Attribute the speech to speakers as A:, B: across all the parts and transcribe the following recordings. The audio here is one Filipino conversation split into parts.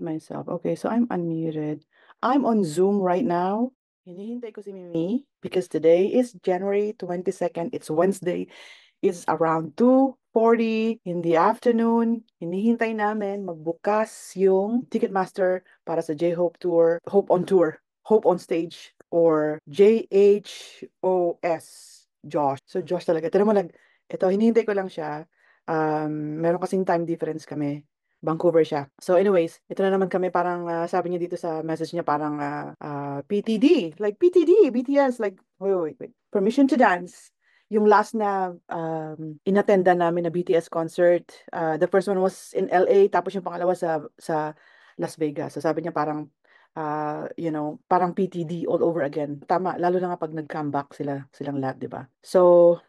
A: myself. Okay, so I'm unmuted. I'm on Zoom right now. Hinihintay ko si Mimi because today is January 22nd. It's Wednesday. It's around 2:40 in the afternoon. Hinihintay namin magbukas yung Ticketmaster para sa J-Hope Tour, Hope on Tour, Hope on Stage, or JHOS, Josh. So Josh talaga. Tira mo ito, hinihintay ko lang siya. Meron kasing time difference kami. Vancouver siya. So anyways, ito na naman kami parang sabi niya dito sa message niya parang PTD, like PTD, BTS, like wait. Permission to Dance. Yung last na inattenda namin na BTS concert, the first one was in LA, tapos yung pangalawa sa Las Vegas. So sabi niya parang parang PTD all over again. Tama, lalo na nga pag nag-comeback silang lahat, 'di ba? So,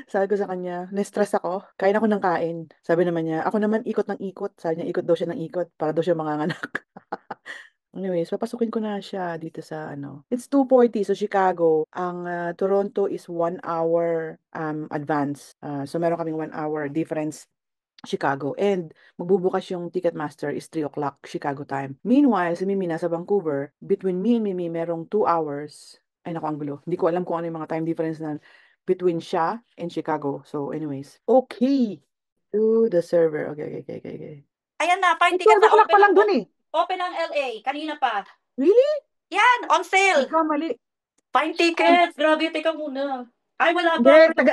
A: sabi ko sa kanya, na-stress ako. Kain ako ng kain. Sabi naman niya, ako naman ikot ng ikot. Sabi niya, ikot daw siya ng ikot para daw siya manganganak. Anyways, papasukin ko na siya dito sa ano. It's 2:40 so Chicago. Ang Toronto is 1 hour advance. So meron kaming 1 hour difference Chicago. And magbubukas yung Ticketmaster is 3 o'clock Chicago time. Meanwhile, si Mimi nasa Vancouver. Between me and Mimi, merong 2 hours. Ay, naku, ang gulo. Hindi ko alam kung ano yung mga time difference na between siya and Chicago. So, anyways. Okay. To the server. Okay.
B: Ayan na, find
A: Ay,
B: tickets
A: 12
B: na
A: o'clock pa lang dun eh.
B: open ang LA. Kanina pa.
A: Really?
B: Yan, on sale.
A: Nagkamali.
B: Find tickets. Grabe, teka muna. Ay, wala
A: Hindi,
B: pa.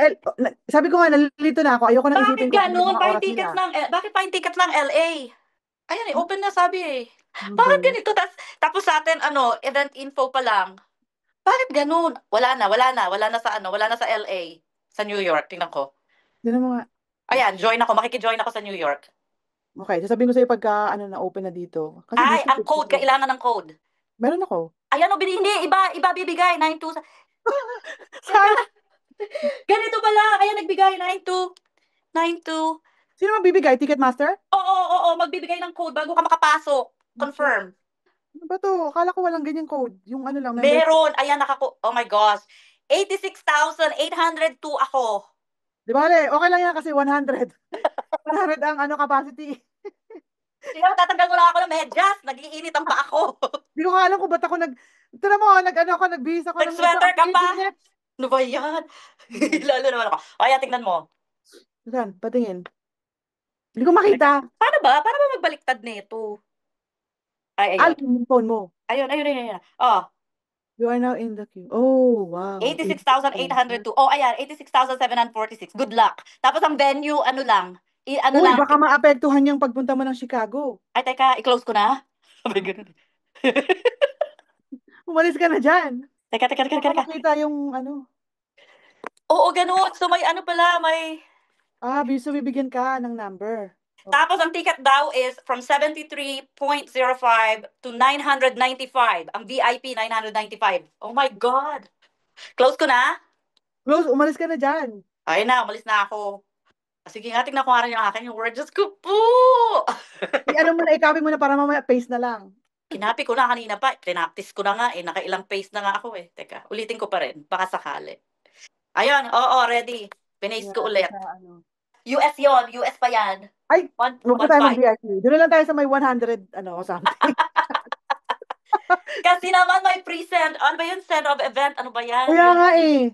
A: sabi ko nga, nalilito na ako. Ayoko nang
B: Bakit
A: isipin kung ano yung
B: ganun?
A: mga oras nila.
B: Bakit find tickets ng LA? Ayan eh, open na sabi eh.
A: Ano ba
B: Bakit
A: yan?
B: ganito? Tapos sa atin, event info pa lang. Bakit ganun? Wala na sa LA. Sa New York, tingnan ko.
A: Tignan mo nga.
B: Ayan, makikijoin ako sa New York.
A: Okay, sasabihin ko sa'yo pagka na-open na dito. Kasi
B: Ay,
A: busy
B: ang
A: ko.
B: code, kailangan ng code.
A: Meron ako.
B: Ayan o, hindi, iba bibigay, 92. Teka,
A: Sana.
B: ganito pala, ayan nagbigay, 92, 92.
A: Sino magbibigay? Ticketmaster?
B: Oo, magbibigay ng code bago ka makapasok.
A: Naku.
B: Confirm.
A: Ano ba to? Akala ko walang ganyan code. Yung ano lang, membership.
B: Meron, ayan, oh my gosh. 86,802 ako.
A: Di ba, Ale? Okay lang yan kasi 100. 100 ang ano capacity.
B: Sige, tatanggal mo lang ako ng medyas. Nagiinit ang pa ako.
A: Hindi ko nga alam kung ba't ako Tara mo, nagbihis ako ng ito
B: Nag-sweater
A: kasi
B: ka pa?
A: internet.
B: Ano ba yan?
A: Hmm.
B: Lalo naman ako. O, ayan, tingnan mo.
A: Saan? Patingin. Hindi ko makita.
B: Paano ba? Paano ba magbaliktad nito? Ay, ayun.
A: Yung phone mo.
B: Ayun. Oh,
A: You are now in the queue. Oh, wow.
B: 86,802. Oh, ayan, 86,746. Good luck. Tapos ang venue, ano lang. Ano
A: Uy,
B: lang.
A: baka maapektuhan yung pagpunta mo ng Chicago.
B: Ay, teka, i-close ko na. Sabi ganun.
A: Umalis ka na dyan. Baka
B: Teka.
A: makita yung ano.
B: Oo, ganun. So may ano pala, may...
A: So bibigyan ka ng number.
B: Tapos
A: Okay.
B: ang ticket daw is from 73.05 to 995. Ang VIP, 995. Oh my God. Close ko na?
A: Close, umalis ka na dyan.
B: Ayun na, umalis na ako. Sige nga, tingnan ko nga rin yung akin, yung word. Diyos ko po!
A: I-ano mo na, i-copy mo na para mamaya paste na lang.
B: Kinapi ko na kanina pa. Prinactice ko na nga eh. Nakailang paste na nga ako eh. Teka, ulitin ko pa rin. Baka sakali. Ayun, oo, ready. Pinaste ko
A: Yan,
B: ulit.
A: sa ano.
B: US yon, US pa yan.
A: Ay, huwag na tayo
B: 1.5.
A: mag-VIP. Doon na lang tayo sa may 100, ano, something.
B: Kasi naman may pre-send. Ano ba yun? Send of event. Ano ba yan?
A: Kaya
B: Yung...
A: nga eh.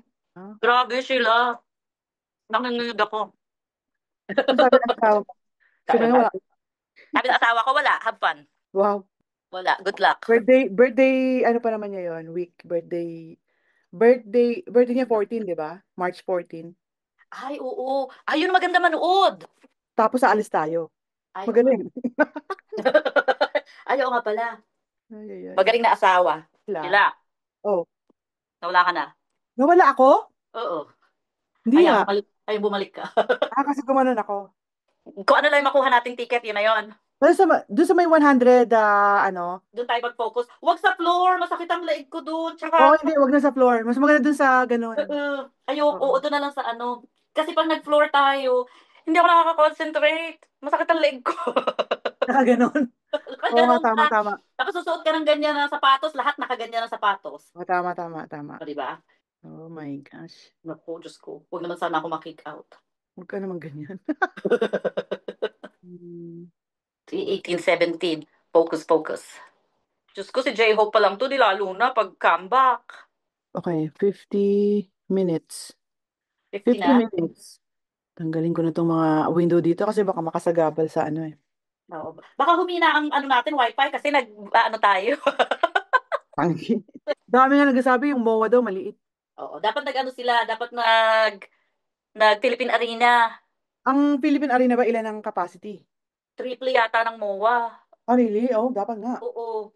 B: Grabe sila. Nanginginig ako.
A: Ang sabi ng asawa mo. Sabi nga wala.
B: Sabi ng asawa ko, wala. Have fun.
A: Wow.
B: Wala. Good luck.
A: Birthday, ano pa naman niya yon week, birthday niya 14, di ba? March 14.
B: Ay, oo. Ayun, maganda manood.
A: Tapos aalis tayo.
B: Ay, oo nga.
A: Magaling.
B: Ay, oo nga pala.
A: Ay.
B: Magaling na asawa.
A: Sila.
B: Sila.
A: Oh,
B: Nawala ka na.
A: nawala ako?
B: Oo.
A: Hindi
B: Ayan,
A: ah.
B: bumalik ka.
A: Kasi gumanon ako.
B: Kung ano lang yung makuha nating ticket, yun na yun.
A: Pero doon sa may 100, ano?
B: Doon tayo mag-focus. Huwag sa floor. Masakit ang leeg ko doon.
A: Oo,
B: Tsaka,
A: hindi, wag na sa floor. Mas maganda doon sa ganun.
B: ayoko.
A: Oo.
B: Doon na lang sa ano. Kasi pag nag-floor tayo, hindi ako nakaka-concentrate. Masakit ang leg ko.
A: Ganun.
B: Pag
A: Oo nga,
B: ganun
A: tama,
B: ka,
A: tama.
B: tapos susuot ka ng ganyan na sapatos, lahat nakaganyan na sapatos.
A: Oo, tama.
B: O, diba?
A: Oh my gosh.
B: Naku, Diyos ko. Huwag naman sana ako makick out.
A: Huwag ka naman ganyan. Hmm.
B: 2018, 17. Focus, focus. Diyos ko, si J-Hope pa lang to, di lalo na pag comeback.
A: Okay, 50 minutes.
B: 50
A: 50
B: na?
A: minutes. Tanggalin ko na itong mga window dito kasi baka makasagabal sa ano eh.
B: Oo. Baka humina ang ano natin, wifi, kasi ano tayo.
A: Tanggi. Dami nga nagsasabi yung MOA daw maliit.
B: Oo, dapat nag-ano sila, dapat nag Philippine Arena.
A: Ang Philippine Arena ba ilan ang capacity?
B: Triple yata ng MOA.
A: Oh, really? Oh, dapat nga.
B: Oo.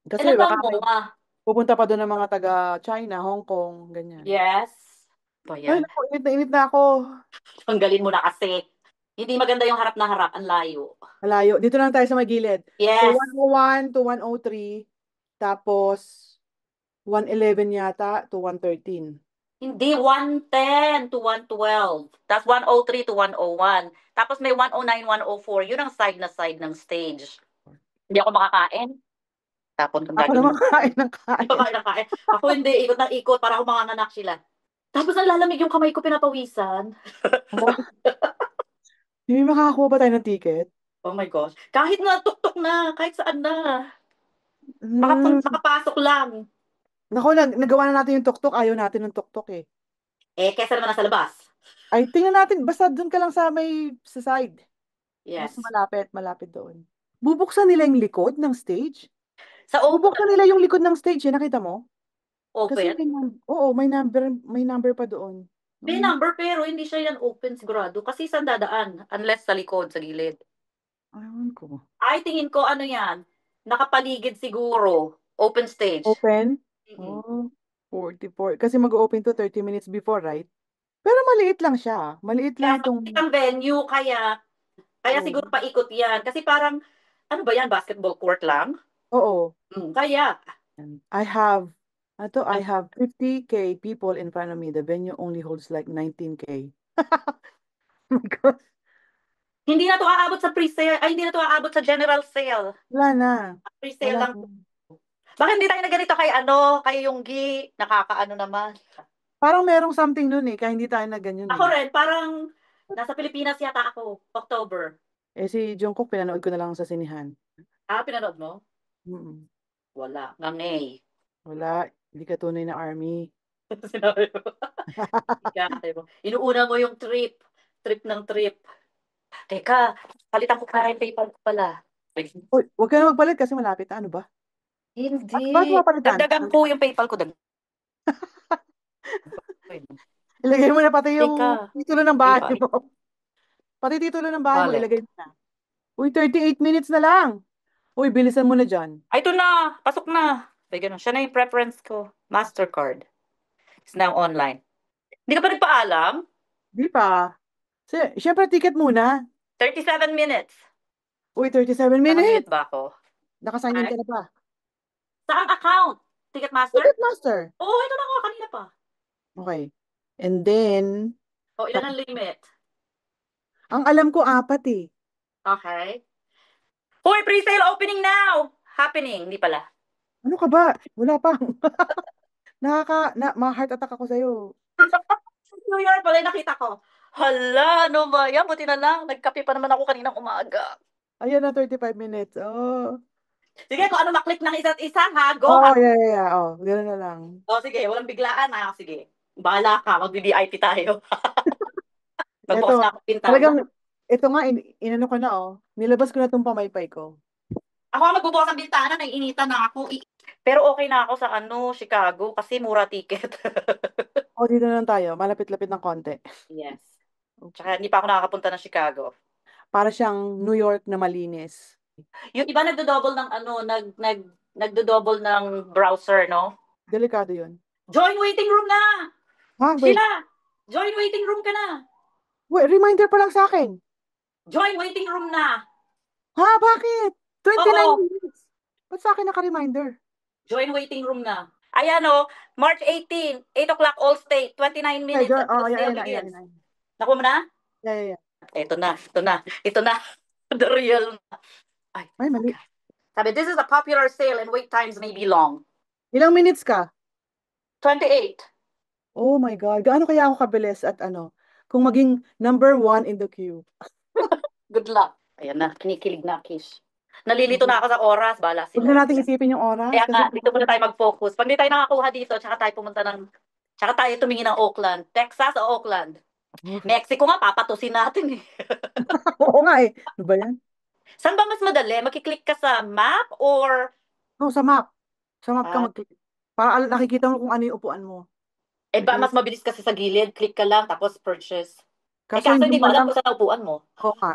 A: Kasi
B: Ilan ba
A: baka
B: ang
A: may
B: MOA?
A: pupunta pa doon ng mga taga China, Hong Kong, ganyan.
B: Yes. Ba
A: Ay,
B: yan?
A: naku, init na ako.
B: Tanggalin mo na kasi. Hindi maganda yung harap na harap, ang layo.
A: Malayo. Dito lang tayo sa may gilid. So,
B: Yes.
A: 101 to 103. Tapos, 111 yata to 113.
B: Hindi, 110 to 112. Tapos 103 to 101. Tapos may 109, 104. Yun ang side na side ng stage. Hindi ako makakain. Tapon kang
A: Ako
B: lagi
A: naman
B: mo.
A: kain ng
B: Hindi ko
A: kain.
B: kain na kain. Ako hindi, ikot na ikot para ako manganganak sila. Tapos ang lalamig yung kamay ko pinapawisan.
A: Hala, hindi makakakuha ba tayo ng ticket?
B: Oh my gosh. Kahit na tuktok na, kahit saan na.
A: Hmm.
B: Makapasok lang.
A: Naku, nagawa na natin yung tuktok. Ayaw natin ng tuktok eh.
B: Eh, kesa naman nasa labas.
A: Ay, tingnan natin. Basta doon ka lang sa may sa side. Mas
B: Yes.
A: malapit doon. Bubuksan nila yung likod ng stage?
B: Sa open,
A: Bubuksan nila yung likod ng stage eh. Nakita mo? Kasi
B: open.
A: oo, may number pa doon.
B: May
A: Nung,
B: number pero hindi siya yan open sigurado. Kasi saan dadaan? Unless sa likod, sa gilid.
A: ayun ko.
B: Ay, tingin ko ano yan. Nakapaligid siguro. Open stage.
A: Open?
B: Mm-mm.
A: Oh, 44. Kasi mag-open to 30 minutes before, right? Pero maliit lang siya. Maliit lang
B: Yes,
A: itong,
B: ang venue, kaya
A: oo.
B: siguro paikot yan. Kasi parang, ano ba yan, basketball court lang?
A: Oo.
B: Kaya,
A: I have, I have 50K people in front of me. The venue only holds like 19K. Oh my God.
B: hindi na to aabot sa pre-sale. Ay, hindi na to aabot sa general sale.
A: Wala na.
B: Pre-sale
A: Wala
B: lang.
A: na.
B: Bakit hindi tayo na ganito kay Yonggi? Nakakaano naman.
A: Parang merong something nun eh, kaya hindi tayo na ganyan
B: Ako
A: eh.
B: rin, parang nasa Pilipinas yata ako, October.
A: Eh si Jungkook, pinanood ko na lang sa sinihan.
B: Ah, pinanood mo?
A: Mm-mm.
B: Wala. Ngangay.
A: Wala, hindi ka tunay na army.
B: Sinabi mo. Ika, mo. Inuuna mo yung trip. Trip ng trip. Teka, palitan ko pa yung PayPal ko pala.
A: Uy, huwag ka na magpalit kasi malapit na. Ano ba?
B: Hindi.
A: Bakit mo papalitan?
B: Dagdagan ko yung PayPal ko.
A: Ilagay mo na pati
B: Teka.
A: yung titulo ng bahay
B: AI.
A: mo. Pati titulo ng bahay mo,
B: Wallet.
A: ilagay mo na. Uy, 38 minutes na lang. Uy, bilisan mo na dyan.
B: Ay, ito na. Pasok na. Ay, ganun. Siya na yung preference ko. Mastercard. It's now online. Hindi ka pa nagpaalam?
A: Di pa. Siyempre, ticket muna.
B: 37 minutes.
A: Uy, 37
B: Naka-mute
A: minutes.
B: ba ako?
A: Nakasign in
B: Ay,
A: ka na ba?
B: saan account? Ticketmaster?
A: Ticketmaster.
B: Oo, ito na ako. Kanina pa.
A: Okay. And then,
B: O, ilan ang limit?
A: ang alam ko apat eh.
B: Okay. Hoy, pre-sale opening now! Happening. Hindi pala.
A: Ano ka ba? Wala pa. Ma-heart attack ako sa'yo.
B: New York pala yung nakita ko. Hala, ano ba yan? Buti na lang. Nagkape pa naman ako kaninang umaga.
A: Ayan na, 35 minutes. Oh.
B: Sige, kung ano maklik ng isa't isa, ha? Go, ha?
A: Oh, yeah, yeah, yeah. Oh, gano'n na lang.
B: O, sige. Walang biglaan, ha? Sige. Bahala ka. Mag-VIP tayo.
A: Eto,
B: Magbukas na ako ng bintana.
A: talagang, ito nga, inano ko na, oh. Nilabas ko na itong pamaypay ko.
B: Ako ang magbubukas ng bintana. Naiinitan na ako. Pero okay na ako sa Chicago kasi mura ticket.
A: Oh, dito na lang tayo. Malapit-lapit ng konti.
B: Yes.
A: Okay.
B: Tsaka hindi pa ako nakakapunta ng Chicago.
A: Para siyang New York na malinis.
B: Yung iba nagdo-double ng nagdo-double ng browser, no?
A: Delikado yun.
B: Join waiting room na!
A: Ha, wait.
B: Sheila! Join waiting room ka na!
A: Wait, reminder pa lang sa akin.
B: Join waiting room na!
A: Ha, bakit? 29
B: Oo,
A: minutes. Ba't sa akin naka-reminder?
B: join waiting room na. Ayan o, March 18, 8 o'clock all state, 29
A: Okay,
B: minutes until
A: oh, yeah,
B: sale
A: ayan na, ayan
B: begins.
A: na.
B: Nakuha mo na?
A: Yeah, yeah, yeah.
B: Ito na, ito na, ito na. The real. Ay,
A: Ay, mali.
B: okay. Sabi, this is a popular sale and wait times may be long.
A: Ilang minutes ka?
B: 28.
A: Oh my God. Gaano kaya ako kabilis at ano, kung maging number one in the queue?
B: Good luck. Ayan na, kinikilig na, Kish. Nalilito na ako sa oras. Bala
A: Huwag
B: sila.
A: na natin isipin yung oras
B: Kaya
A: kasi
B: nga, dito muna tayo mag-focus. Pag di tayo nakakuha dito, tsaka tayo pumunta ng, tsaka tayo tumingin ng Oakland. Texas o Oakland?
A: okay.
B: Mexico nga, papatusin natin eh.
A: Oo nga eh. Ano ba yan?
B: Saan ba mas madali? Makiklik ka sa map or
A: No, sa map. Sa map ka
B: ah,
A: mag-click. Para nakikita mo kung ano yung upuan mo.
B: eh ba
A: Yung,
B: mas mabilis kasi sa gilid, click ka lang tapos purchase. Eh
A: kaso
B: kaso
A: hindi
B: hindi
A: mo
B: mo alam
A: alam.
B: kung saan ang upuan mo.
A: Oo nga.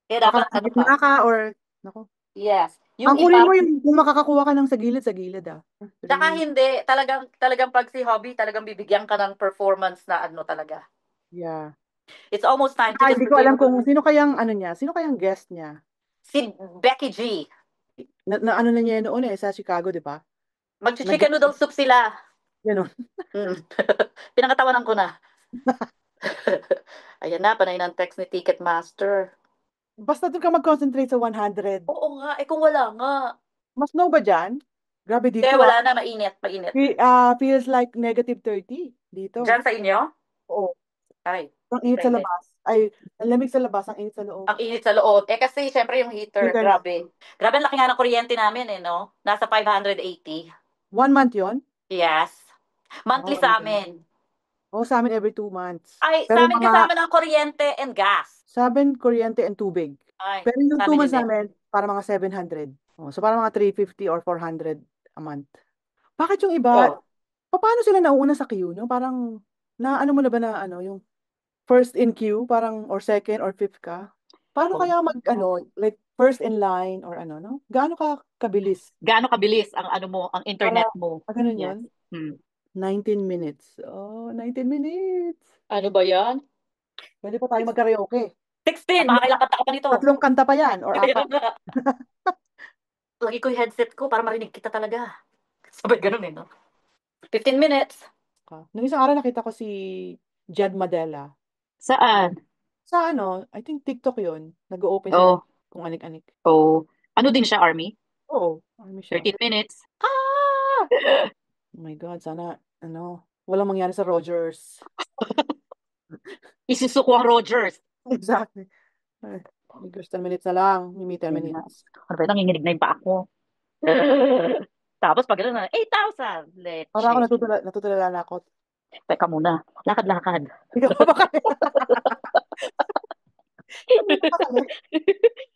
B: Kaya
A: Baka
B: dapat
A: nasa
B: ano ka?
A: gitna ka or, nako.
B: Yes. Yung
A: Ang
B: iba,
A: kunin mo yung kung makakakuha ka ng sa gilid ah.
B: tsaka
A: Three,
B: hindi, talagang pag si hobby, talagang bibigyan ka ng performance na ano talaga.
A: yeah.
B: It's almost time to
A: Ah,
B: just
A: hindi ko alam
B: give
A: kung sino kayang ano niya, sino kayang guest niya.
B: si Becky G.
A: Na ano na niya noon eh, sa Chicago, di ba?
B: Mag-chicken
A: Nag-guest
B: noodle soup sila.
A: yun.
B: Mm. Pinangatawanan ko na. Ayan na, panay ng text ni Ticketmaster.
A: Basta doon ka mag-concentrate sa 100.
B: Oo nga, eh kung wala nga.
A: Mas snow ba dyan? Grabe
B: Kaya
A: dito ah.
B: wala na, mainit, mainit.
A: Feels like -30 dito.
B: Diyan sa inyo?
A: Oo.
B: Ay,
A: Ang
B: dito
A: init sa
B: hindi.
A: labas. Ay, ang lamig sa labas, ang init sa loob.
B: Ang init sa loob. Eh kasi syempre yung heater,
A: Heater na.
B: grabe. Grabe ang laki nga ng kuryente namin eh, no? Nasa 580.
A: 1 month yon.
B: Yes.
A: Wow,
B: Monthly
A: ang
B: sa
A: ganda.
B: amin.
A: Oh, sa amin every 2 months.
B: Ay, sa
A: Pero
B: amin
A: mga
B: kasama ng kuryente and gas.
A: sa amin, kuryente and tubig.
B: Ay,
A: Pero yung
B: sa
A: two
B: amin
A: months
B: hindi.
A: namin, para mga 700. Oh, so para mga 350 or 400 a month. Bakit yung iba,
B: Oh.
A: paano sila nauuna sa queue, no? Parang, na ano mo na ba na ano, yung first in queue, parang, or second or fifth ka? Paano
B: Oh.
A: kaya ano, like, first in line or ano, no? Gaano ka kabilis?
B: Gaano kabilis ang ano mo, ang
A: Para,
B: internet mo?
A: ganun yun?
B: Yes. Hmm.
A: 19 minutes. Oh, 19 minutes.
B: Ano ba yan?
A: Pwede pa tayo mag-karaoke.
B: 16,
A: Tatlong,
B: makakailang kanta ka pa nito.
A: tatlong kanta pa yan, or
B: Kaya
A: apat.
B: nga. Lagi ko yung headset ko para marinig kita talaga. Sabay ganun eh, no? 15 minutes.
A: Nung isang araw nakita ko si Jed Madela.
B: Saan?
A: Sa ano, I think TikTok yun. Nag-open siya ng
B: Oh,
A: kung anik-anik.
B: oh. Ano din siya, Army?
A: Oo, ano siya.
B: 13 minutes. Ah!
A: Oh my God, sana, ano, walang mangyari sa Rogers.
B: Isusuko ang Rogers.
A: Exactly. Ay, may gusto 10 minutes na lang. May 10
B: Ayun nga.
A: minutes.
B: Ano ba yun? Nanginginig na yung pa ako. Tapos pag gano'n na, 8,000.
A: Para ako
B: Leche.
A: natutulala na ako.
B: Teka muna. Lakad-lakad.
A: Ikaw pa ba kaya? Ano pa kaya?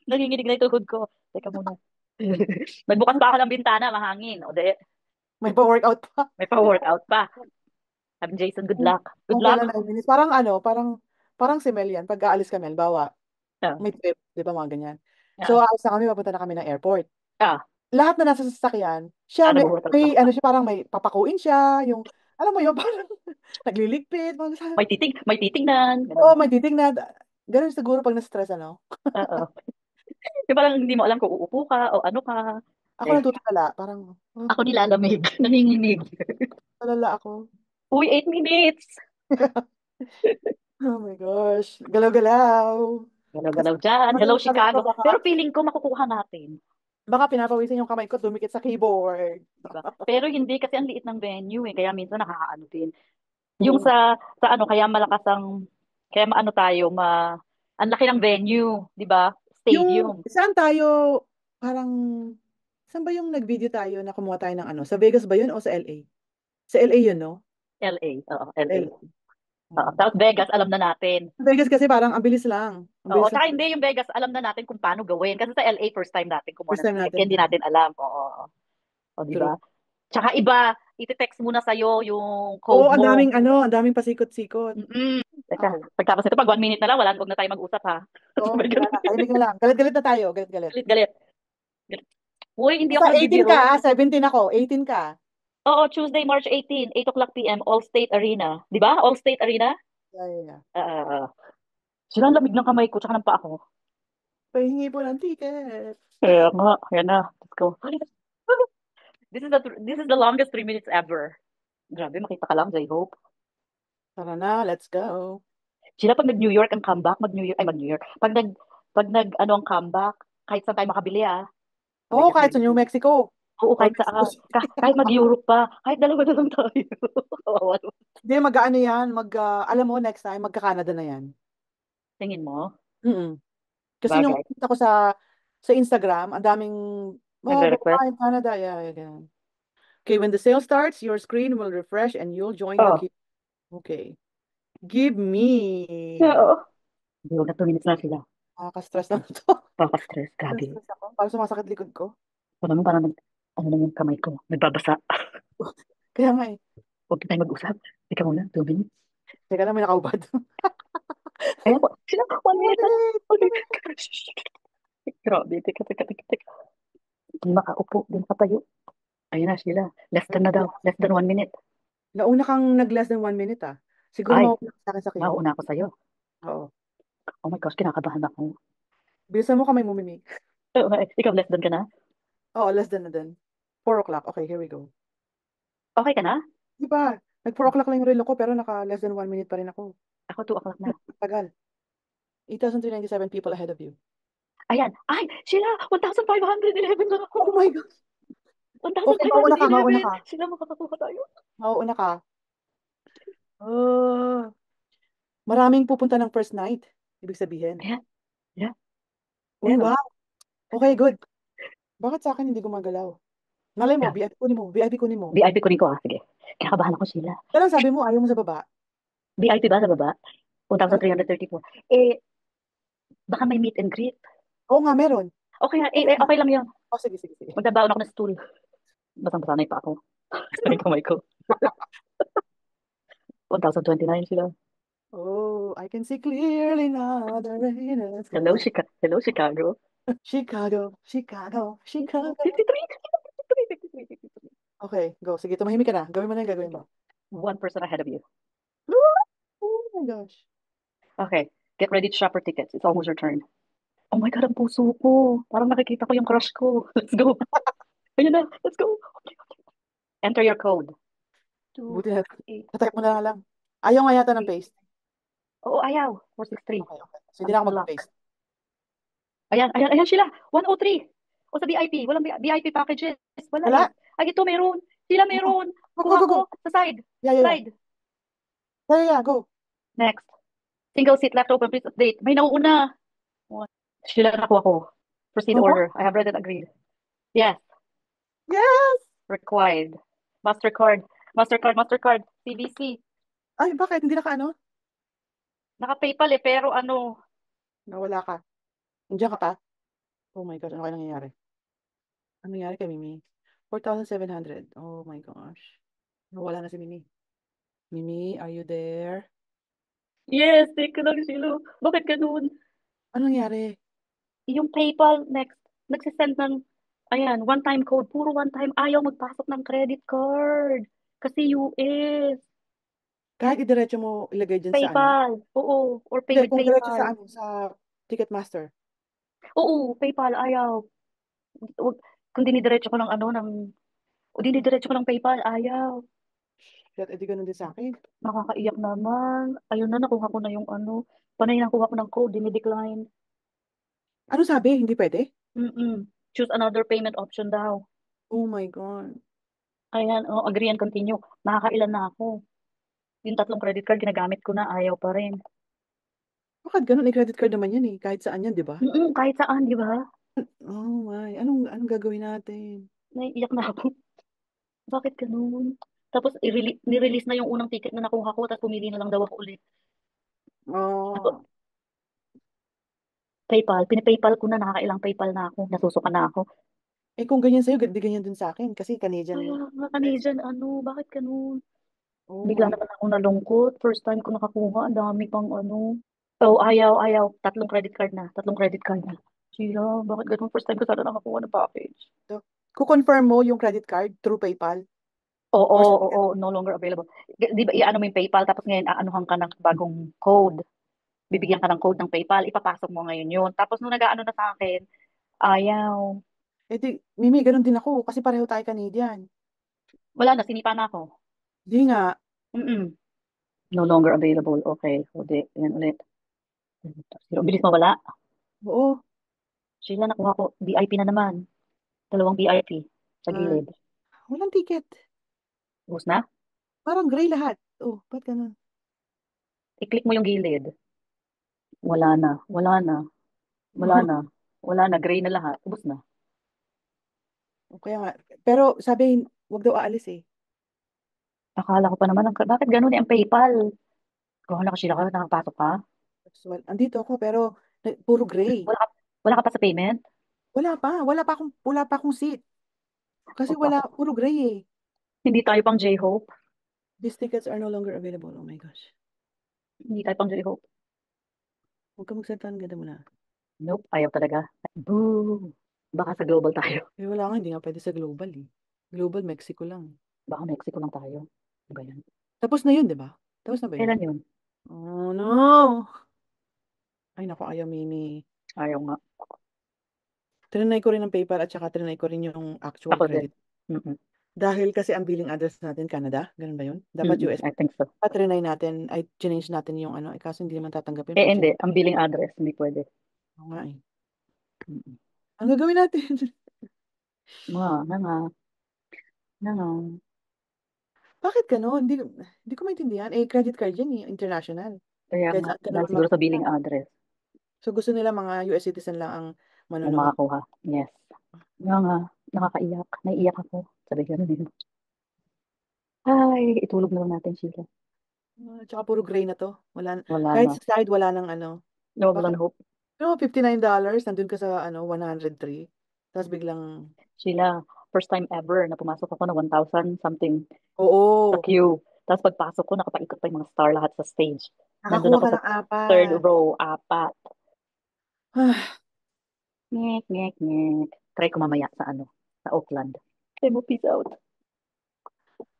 B: Nanginginig na yung tuhod ko. Teka muna. Nagbukas pa ako ng bintana, mahangin. O de,
A: May pa-workout pa.
B: may pa-workout pa. Sabi ni Jason, good luck. Good
A: Kung
B: luck.
A: kailan 9 minutes. Parang ano, parang si Mel yan. Pag aalis kami, bawa,
B: Ah,
A: may trip, di ba mga ganyan. So,
B: ah,
A: aalis na kami, papunta na kami ng airport.
B: ah,
A: Lahat na nasa sasakyan, siya
B: nag-workout pa.
A: may ano siya, parang may papakuin siya, yung, alam mo yun, parang nagliligpit,
B: May titingnan.
A: oo,
B: Ganun.
A: may titignan. Ganun siguro pag na-stress, ano.
B: Oo. Yung parang hindi mo alam kung uupo ka o ano ka.
A: Ako
B: Eh,
A: natutulala, parang,
B: ako nilalamig. Nanginginig.
A: tulala ako.
B: Uy, 8 minutes.
A: Oh my gosh, galaw-galaw. Kasi
B: Galaw-galaw dyan. Hello,
A: sabi ko
B: Chicago. Pero feeling ko makukuha natin.
A: baka pinapawisin yung kamay ko, dumikit sa keyboard.
B: Diba? Pero hindi kasi ang liit ng venue eh. Kaya minsan nakakaano din. Yung
A: Oo.
B: sa ano, kaya malakas ang, kaya maano tayo, ang laki ng venue. Di ba?
A: Yung,
B: Stadium.
A: saan tayo, parang, saan ba yung nag-video tayo na kumuha tayo ng ano? Sa Vegas ba yun o sa LA? Sa LA yun, no?
B: LA. Oo, LA.
A: LA.
B: Oo,
A: Oo.
B: South Vegas, alam na natin.
A: Vegas kasi parang ang bilis lang. Ang
B: Oo,
A: bilis lang.
B: tsaka hindi yung Vegas, alam na natin kung paano gawin. Kasi sa LA, first time natin kumuha
A: First
B: ng
A: time
B: ticket. Kaya
A: natin.
B: hindi natin alam. Oo, o, di
A: True.
B: ba? Tsaka iba, iti-text muna sa'yo yung
A: Oo,
B: code mo.
A: ang daming pasikot-sikot.
B: Mm-mm. Teka,
A: Ako.
B: pagtapos nito, pag 1 minute na lang, wag na tayo mag-usap ha.
A: Oo,
B: Sabay
A: wala
B: ganun.
A: na. Tahimik na lang. Galit-galit na tayo. Galit-galit.
B: Galit, galit. Galit. Uy, hindi
A: Basta
B: ako
A: 18 ka,
B: nagbibiro.
A: ah. 17 ako. 18 ka.
B: Oo, Tuesday, March 18, 8 o'clock p.m., All-State Arena. Di ba? All-State Arena?
A: Yeah, yeah, yeah.
B: Sila ang lamig ng kamay ko, tsaka ng paa ko.
A: Pahingi po ng ticket.
B: Kaya nga, yan na. Let's go. This is the longest 3 minutes ever. Grabe, makita ka lang, J-Hope.
A: Tara na, let's go.
B: Sila pag nag-New York ang comeback, mag-New York, ay mag-New York. Pag nag, ano ang comeback, kahit saan tayo makabili ah. Sabay
A: Oo, kahit
B: ganun.
A: sa New Mexico.
B: Oo,
A: Or
B: kahit sa,
A: Mexico City.
B: kahit mag-Europe pa, kahit dalawa na lang tayo. Kawawa naman.
A: Hindi, mag-ano yan. Alam mo, next time, magka-Canada na yan.
B: Tingin mo?
A: Mm. Kasi nung
B: Bagay.
A: nakita ko sa Sa Instagram, ang daming,
B: Nagre-request?
A: babae, Canada, yeah, yeah, ganun. Okay, when the sale starts, your screen will refresh and you'll join the
B: Oo.
A: queue. Okay. Give me.
B: Oo. Hindi, wag na 2 minutes na sila.
A: Nakaka-stress na to.
B: Kaka-stress, grabe.
A: Stress ako. Parang sumasakit likod ko.
B: Alam mo, parang ano na yung kamay ko, nagbabasa.
A: Kaya nga eh.
B: Huwag na tayo mag-usap. Ikaw muna, 2 minutes.
A: Teka lang, may nakaubad.
B: Ayan po, sila, 1 minute na.
A: Wait,
B: Okay.
A: wait.
B: Grabe, teka, teka, teka, teka. Hindi makaupo, hindi makatayo. Ayun na sila. Less than na daw. Less than 1 minute.
A: Nauna kang nag-less than 1 minute ah. Siguro
B: Ay,
A: mauna ka sa akin sa queue.
B: mauuna ako sa'yo.
A: Oo.
B: Oh my gosh, kinakabahan ako.
A: Bilisan mo kamay mo, Mimi.
B: Ikaw, less than ka na?
A: Oo, less than na din. 4 o'clock. Okay, here we go.
B: Okay ka na?
A: Di ba? Nag 4 o'clock lang yung relo ko pero naka less than 1 minute pa rin ako.
B: Ako, 2 o'clock na.
A: Tagal. 8,397 people ahead of you.
B: Ayan. Ay, sila, 1,511 lang ako.
A: Oh my God. Okay, mauna ka, mauna
B: 1,511.
A: ka.
B: Sila, makakakuha tayo.
A: Mauna ka. Oh, maraming pupunta ng first night. Ibig sabihin.
B: Ayan, ayan,
A: Uy,
B: ayan, oh.
A: wow. Okay, good. Bakit sa akin hindi gumagalaw? Malay mo,
B: Yeah.
A: VIP kunin mo. VIP kunin mo.
B: VIP kunin ko, ah. Sige. Kinakabahan ako sila.
A: Kaya lang sabi mo, ayaw mo sa baba.
B: VIP ba sa baba?
A: Ano?
B: 1,334. Eh, baka may meet and greet.
A: Oo nga, meron.
B: Okay, okay lang yun.
A: Oh, sige, sige, sige.
B: Magdabaon ako ng stool. Basang-basanay pa ako. Sa kamay ko. 1,029 sila.
A: Oh, I can see clearly now the rain is
B: Hello,
A: gone.
B: Hello, Chicago.
A: Chicago, Chicago, Chicago.
B: 53, 53, 53, 53.
A: Okay, go. Sige, tumahimik ka na. Gawin mo na yung gagawin mo.
B: 1% ahead of you.
A: Oh my gosh.
B: Okay, get ready to shop for tickets. It's almost your turn. Oh my God, ang puso ko. Parang nakikita ko yung crush ko. Let's go. Ayun na, let's go. Okay, okay. Enter your code. Two,
A: Buti na.
B: eight,
A: Tatype mo na lang. Ayaw nga yata ng
B: three.
A: paste.
B: Oo, ayaw. 463.
A: Okay, okay. So, hindi na ako
B: Unlock.
A: magpa-paste.
B: Ayan, ayan, ayan sila. 103. O sa VIP. Walang VIP packages. Wala eh.
A: Wala.
B: Ay, ito meron. Sila
A: Go,
B: meron.
A: go, go,
B: Kuha
A: go,
B: ko
A: go.
B: sa side.
A: Yeah, yeah, yeah.
B: Slide.
A: Yeah, yeah, yeah. Go.
B: Next. Single seat left open. Please update. May nauuna. One. Sila nakuha ko. Proceed
A: Oh,
B: order. I have read and agreed. Yes.
A: yes!
B: Required. Mastercard. Mastercard. Mastercard. CBC.
A: Ay, bakit? Hindi naka ano?
B: Naka-PayPal eh. Pero ano.
A: Nawala ka. Nandiyan ka pa? Oh my God, ano kaya nangyayari? Ano nangyayari kay Mimi? 4,700. Oh my gosh. Nawala na si Mimi. Mimi, are you there?
B: Yes. Teka lang sila. Bakit ganun?
A: Ano nangyari?
B: Yung PayPal next. Nagsisend ng, ayan, one-time code. Puro one-time. Ayaw magpasok ng credit card. Kasi US.
A: Kahit idiretso mo ilagay dyan sa ano?
B: PayPal. Oo. Or pay
A: Hindi,
B: with
A: kung diretso
B: PayPal.
A: sa ano, sa Ticketmaster.
B: Oo, PayPal. Ayaw. Wag- Kung dinidiretso ko ng ano, o dinidiretso ko ng PayPal. Ayaw.
A: Shit, edi ganun din sa akin.
B: Nakakaiyak naman. Ayun na, nakuha ko na yung ano. Panay nakuha ko ng code. Dinidecline.
A: Ano sabi? Hindi pwede?
B: Mm-mm. Choose another payment option daw.
A: Oh my God.
B: Ayan, oh, agree and continue. Nakakailan na ako. Yung 3 credit card, ginagamit ko na. Ayaw pa rin.
A: Bakit ganun? I-credit card naman yan eh. Kahit saan yan, di ba?
B: Mm-mm, kahit saan, di ba?
A: Oh my. Anong gagawin natin?
B: Naiiyak na ako. Bakit ganun? Tapos, nirelease na yung unang ticket na nakuha ko, tapos pumili na lang daw ako ulit. Tapos,
A: Oh.
B: PayPal, pinipaypal ko na, nakakailang PayPal na ako, nasusuka na ako.
A: Eh kung ganyan sa'yo, di ganyan dun sa akin. Kasi Canadian
B: Kaya nga,
A: price.
B: Canadian, ano, bakit ganun?
A: Oh
B: Bigla
A: my.
B: naman ako nalungkot. First time ko nakakuha, ang dami pang ano. Oh, ayaw, ayaw. 3 credit card na, 3 credit card na. Sila, bakit ganun? First time ko sana nakakuha ng package.
A: So, kukonfirm mo yung credit card through PayPal?
B: Oo,
A: Or
B: oo, no longer available. Di ba, i-ano mo yung PayPal, tapos ngayon, aanuhan ka ng bagong code. Bibigyan ka ng code ng PayPal, ipapasok mo ngayon yun. Tapos nung nag-ano na sa akin, ayaw.
A: eh di, Mimi, ganun din ako. Kasi pareho tayo Canadian.
B: Wala na, sinipa na ako.
A: Di nga.
B: Mm-mm. No longer available. Okay, so yan ulit. Zero. Bilis mawala.
A: Oo.
B: Sheila, nakuha ko. VIP na naman. 2 VIP sa
A: Ah,
B: gilid.
A: walang ticket.
B: Ubus na?
A: Parang gray lahat. Oh, ba't ganun?
B: I-click mo yung gilid. Wala na, wala na, wala na. Wala na, gray na lahat. Ubus na.
A: O kaya nga, pero sabi, wag daw aalis eh.
B: Akala ko pa naman, bakit ganun ang PayPal? Kung nakasila ka, nakapasok ka?
A: Well, andito ako pero puro gray.
B: Wala ka pa sa payment?
A: Wala pa akong seat. Kasi
B: O, pa-
A: puro gray eh.
B: Hindi tayo pang J-Hope.
A: These tickets are no longer available. Oh my gosh.
B: Hindi tayo pang J-Hope.
A: Huwag ka magsalita ng ganda mo na.
B: Nope, ayaw talaga. Boo! Baka sa global tayo.
A: Eh wala nga, hindi nga pwede sa global eh. Global, Mexico lang.
B: Baka Mexico lang tayo. Ano ba yan?
A: Tapos na yun, di ba? Tapos na ba yun?
B: Kailan yun?
A: Oh no! Ay naku, ayaw Mimi.
B: Ayaw nga.
A: Trinay ko rin ang PayPal at saka trinay ko rin yung actual
B: Ako din.
A: credit.
B: Mm-mm.
A: Dahil kasi ang billing address natin Canada, ganun ba yun? Dapat
B: Mm-mm.
A: US.
B: I think so.
A: Trinay natin, ay change natin yung ano, eh, kaso hindi naman tatanggapin
B: Eh,
A: pag
B: hindi.
A: change.
B: Ang billing address, hindi pwede.
A: Oo nga eh.
B: Mm-mm.
A: Ang gagawin natin?
B: Nga. Nga.
A: Bakit gano'n? Hindi ko maintindihan. Eh, credit card yan eh, international.
B: Kaya
A: Kahit
B: nga.
A: saan ka
B: Dahil
A: naman
B: siguro sa billing address,
A: So gusto nila mga US citizen lang ang
B: ang
A: manonood.
B: makakuha. Yes. Nga. Nakakaiyak. Naiiyak ako. Sabi ganun yun. Ay, itulog na lang natin, Sheila.
A: Tsaka puro gray na to.
B: Wala
A: Kahit
B: na.
A: sa side, wala nang ano.
B: Nawawalan
A: Bakit?
B: hope.
A: No, $59, nandun ka sa ano, 103. Tapos biglang,
B: Sheila, first time ever na pumasok ako na 1,000 something sa
A: oo,
B: queue. Tapos pagpasok ko, nakapaikot pa yung mga star lahat sa stage. Nandun
A: nakakuha
B: ako
A: ka
B: sa
A: ng
B: third
A: apat.
B: row, apat.
A: Ah,
B: Ngek, ngek, ngek. Try ko mamaya sa ano, sa Oakland. Okay mo, peace out.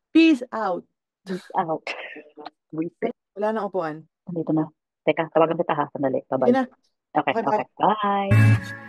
A: Peace out.
B: Peace out. Buisit.
A: Wala nang upuan.
B: Andito na. Teka, tawagan kita ha. Sandali.
A: Sige
B: Bye-bye.
A: na.
B: Okay,
A: Okay,
B: okay.
A: bye.
B: Bye.